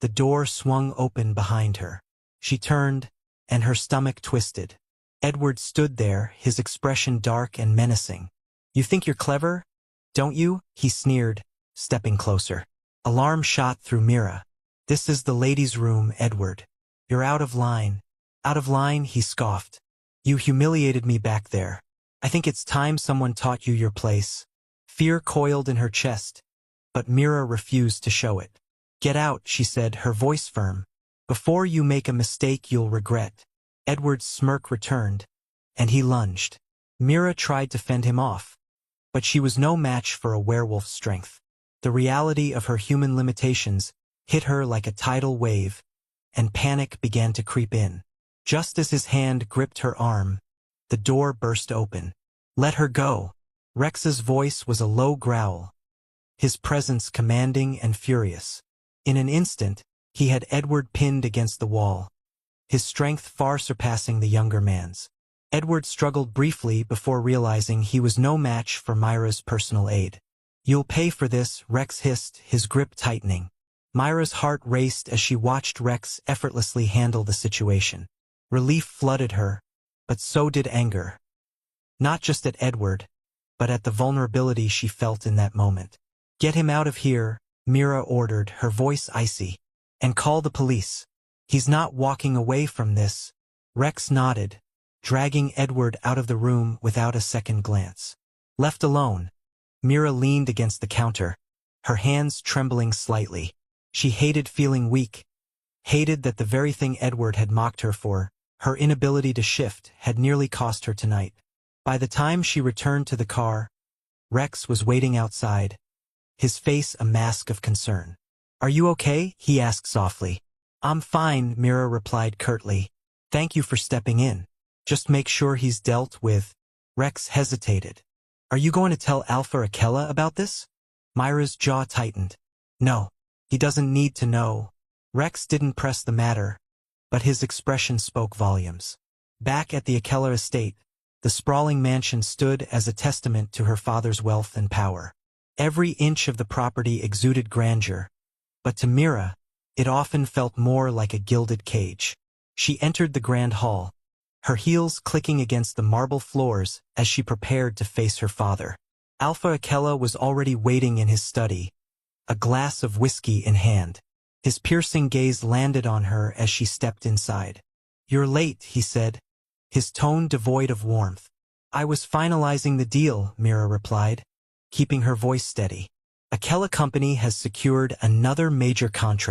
The door swung open behind her. She turned, and her stomach twisted. Edward stood there, his expression dark and menacing. "You think you're clever, don't you?" he sneered, stepping closer. Alarm shot through Mira. "This is the ladies' room, Edward. You're out of line." "Out of line?" he scoffed. "You humiliated me back there. I think it's time someone taught you your place." Fear coiled in her chest, but Mira refused to show it. "Get out," she said, her voice firm. "Before you make a mistake you'll regret." Edward's smirk returned, and he lunged. Mira tried to fend him off, but she was no match for a werewolf's strength. The reality of her human limitations hit her like a tidal wave, and panic began to creep in. Just as his hand gripped her arm, the door burst open. "Let her go." Rex's voice was a low growl, his presence commanding and furious. In an instant, he had Edward pinned against the wall, his strength far surpassing the younger man's. Edward struggled briefly before realizing he was no match for Myra's personal aid. "You'll pay for this," Rex hissed, his grip tightening. Myra's heart raced as she watched Rex effortlessly handle the situation. Relief flooded her, but so did anger. Not just at Edward, but at the vulnerability she felt in that moment. "Get him out of here," Mira ordered, her voice icy. "And call the police. He's not walking away from this." Rex nodded, dragging Edward out of the room without a second glance. Left alone, Mira leaned against the counter, her hands trembling slightly. She hated feeling weak, hated that the very thing Edward had mocked her for, her inability to shift, had nearly cost her tonight. By the time she returned to the car, Rex was waiting outside, his face a mask of concern. "Are you okay?" he asked softly. "I'm fine," Mira replied curtly. "Thank you for stepping in. Just make sure he's dealt with." Rex hesitated. "Are you going to tell Alpha Akela about this?" Myra's jaw tightened. "No, he doesn't need to know." Rex didn't press the matter, but his expression spoke volumes. Back at the Akela estate, the sprawling mansion stood as a testament to her father's wealth and power. Every inch of the property exuded grandeur, but to Mira, it often felt more like a gilded cage. She entered the grand hall, her heels clicking against the marble floors as she prepared to face her father. Alpha Akela was already waiting in his study, a glass of whiskey in hand. His piercing gaze landed on her as she stepped inside. "You're late," he said, his tone devoid of warmth. "I was finalizing the deal," Mira replied, keeping her voice steady. "Akela Company has secured another major contract.